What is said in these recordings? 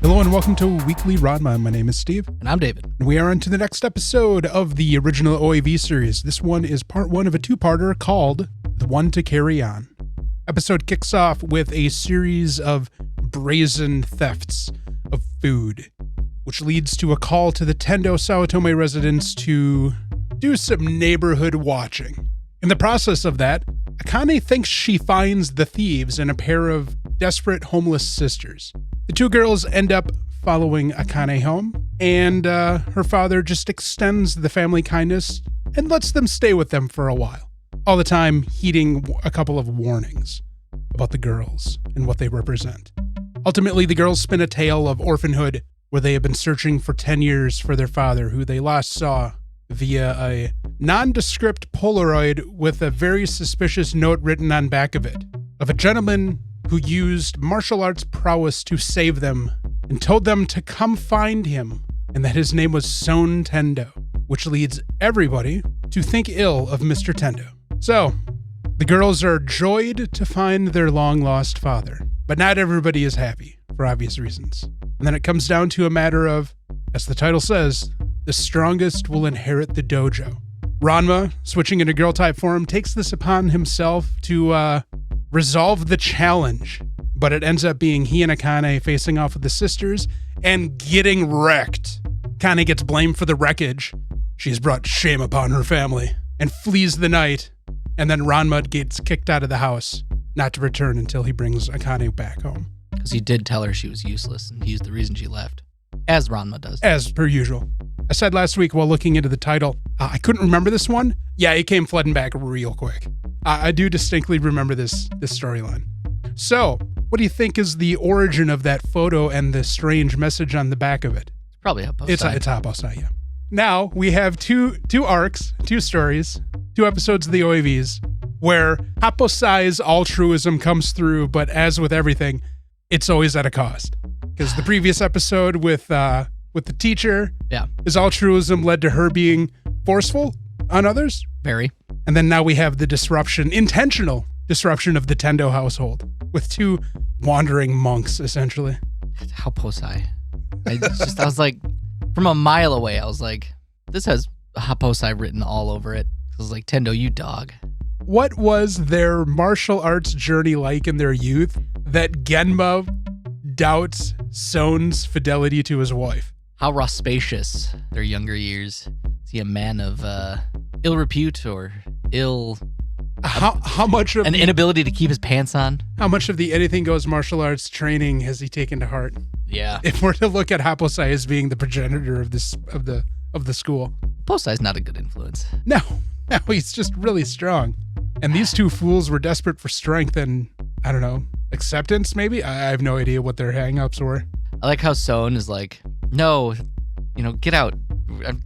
Hello and welcome to Weekly Ranma. My name is Steve. And I'm David. And we are on to the next episode of the original OAV series. This one is part one of a two-parter called The One to Carry On. Episode kicks off with a series of brazen thefts of food, which leads to a call to the Tendo Sawatome residents to do some neighborhood watching. In the process of that, Akane thinks she finds the thieves in a pair of desperate homeless sisters. The two girls end up following Akane home, and her father just extends the family kindness and lets them stay with them for a while, all the time heeding a couple of warnings about the girls and what they represent. Ultimately, the girls spin a tale of orphanhood where they have been searching for 10 years for their father, who they last saw via a nondescript Polaroid with a very suspicious note written on back of it, of a gentleman who used martial arts prowess to save them and told them to come find him, and that his name was Soun Tendo, which leads everybody to think ill of Mr. Tendo. So, the girls are joyed to find their long-lost father, but not everybody is happy, for obvious reasons. And then it comes down to a matter of, as the title says, the strongest will inherit the dojo. Ranma, switching into girl type form, takes this upon himself to resolve the challenge, but it ends up being he and Akane facing off with the sisters and getting wrecked. Akane gets blamed for the wreckage. She has brought shame upon her family and flees the night, and then Ranma gets kicked out of the house, not to return until he brings Akane back home. Because he did tell her she was useless, and he's the reason she left. As Ranma does. As per usual. I said last week while looking into the title, I couldn't remember this one. Yeah, it came flooding back real quick. I do distinctly remember this storyline. So, what do you think is the origin of that photo and the strange message on the back of it? It's probably Happosai. It's Happosai, yeah. Now, we have two arcs, two stories, two episodes of the OAVs, where Happosai's altruism comes through, but as with everything, it's always at a cost. Because the previous episode with the teacher, his altruism led to her being forceful on others. Very. And then now we have the intentional disruption of the Tendo household with two wandering monks, essentially. Happosai. I was like, from a mile away, I was like, this has Happosai written all over it. I was like, Tendo, you dog. What was their martial arts journey like in their youth that Genma doubts Soun's fidelity to his wife? How rapacious their younger years. Is he a man of ill repute or ill... How much of an inability to keep his pants on? How much of the anything goes martial arts training has he taken to heart? Yeah. If we're to look at Happosai as being the progenitor of the school. Happosai's not a good influence. No, he's just really strong. And these two fools were desperate for strength and, I don't know, acceptance maybe? I have no idea what their hang-ups were. I like how Soun is like, no, get out.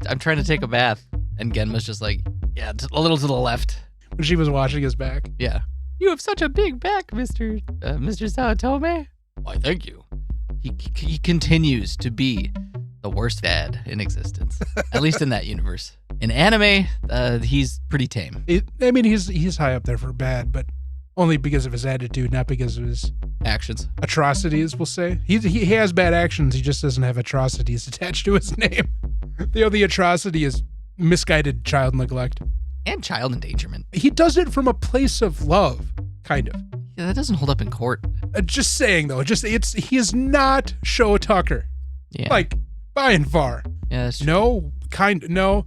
I'm trying to take a bath. And Genma's just like, yeah, a little to the left. When she was washing his back. Yeah. You have such a big back, Mr. Sawatome. Why, thank you. He continues to be the worst dad in existence, at least in that universe. In anime, he's pretty tame. He's high up there for bad, but only because of his attitude, not because of his actions. Atrocities, we'll say. He has bad actions, he just doesn't have atrocities attached to his name. The only atrocity is misguided child neglect. And child endangerment. He does it from a place of love, kind of. Yeah, that doesn't hold up in court. Just saying, though. He is not Sho Tucker. Yeah. Like, by and far. Yeah, that's true. No,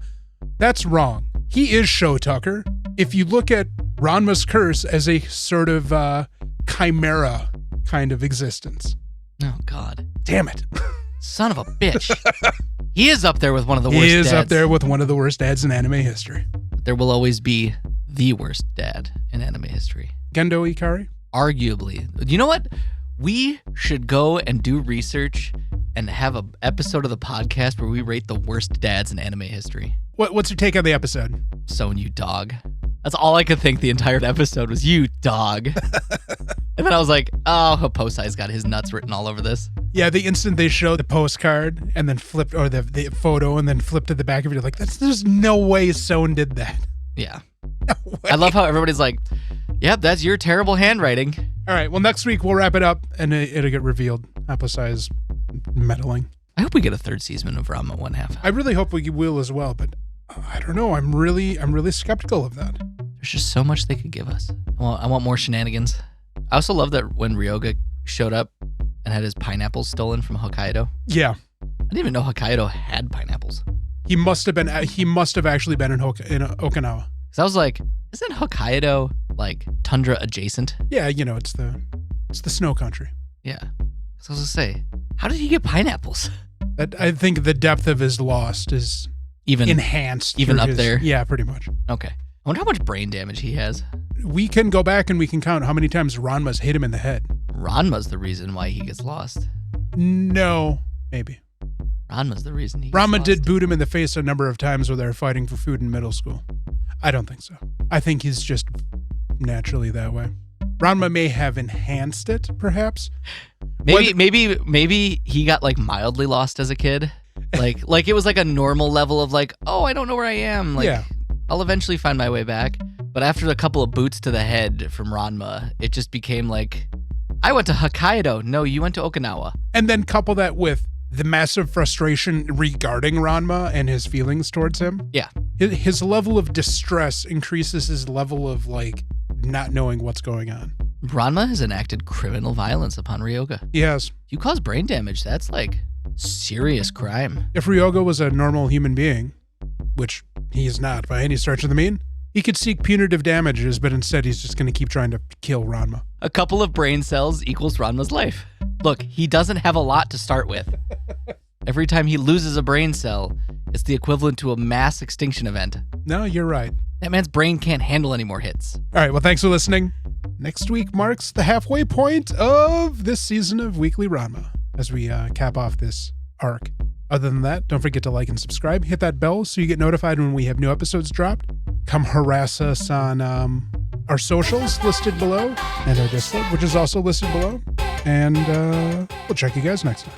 that's wrong. He is Sho Tucker. If you look at Ranma's curse as a sort of chimera kind of existence. Oh, God. Damn it. Son of a bitch. He is up there with one of the worst dads. He is up there with one of the worst dads in anime history. There will always be the worst dad in anime history. Gendo Ikari? Arguably. You know what? We should go and do research and have an episode of the podcast where we rate the worst dads in anime history. What's your take on the episode? Soun, you dog. That's all I could think the entire episode was, you dog. And then I was like, oh, Happosai's got his nuts written all over this. Yeah, the instant they show the postcard and then flipped, or the photo and then flipped to the back of it, you're like, there's no way Soun did that. Yeah. No way. I love how everybody's like, yep, that's your terrible handwriting. All right, well, next week we'll wrap it up and it'll get revealed. Happosai is meddling. I hope we get a third season of Ranma 1/2. I really hope we will as well, but I don't know. I'm really skeptical of that. There's just so much they could give us. I want more shenanigans. I also love that when Ryoga showed up and had his pineapples stolen from Hokkaido. Yeah. I didn't even know Hokkaido had pineapples. He must have actually been in Okinawa. Because I was like, isn't Hokkaido like tundra adjacent? Yeah, it's the snow country. Yeah. So I was gonna say, how did he get pineapples? I think the depth of his lost is Even enhanced. even up there? Yeah, pretty much. Okay. I wonder how much brain damage he has. We can go back and we can count how many times Ranma's hit him in the head. Ranma's the reason why he gets lost. No, maybe. Ranma's the reason he gets Ranma lost. did boot him in the face a number of times when they were fighting for food in middle school. I don't think so. I think he's just naturally that way. Ranma may have enhanced it, perhaps. Maybe he got like mildly lost as a kid. Like it was like a normal level of like, oh, I don't know where I am. Like, yeah. I'll eventually find my way back. But after a couple of boots to the head from Ranma, it just became like, I went to Hokkaido. No, you went to Okinawa. And then couple that with the massive frustration regarding Ranma and his feelings towards him. Yeah. His level of distress increases his level of like not knowing what's going on. Ranma has enacted criminal violence upon Ryoga. He has. You cause brain damage, that's like serious crime. If Ryoga was a normal human being, which he is not by any stretch of the mean, he could seek punitive damages, but instead he's just going to keep trying to kill Ranma. A couple of brain cells equals Ranma's life. Look, he doesn't have a lot to start with. Every time he loses a brain cell, it's the equivalent to a mass extinction event. No, you're right. That man's brain can't handle any more hits. All right, well, thanks for listening. Next week marks the halfway point of this season of Weekly Ranma as we cap off this arc. Other than that, don't forget to like and subscribe. Hit that bell so you get notified when we have new episodes dropped. Come harass us on our socials listed below and our Discord, which is also listed below. And we'll check you guys next time.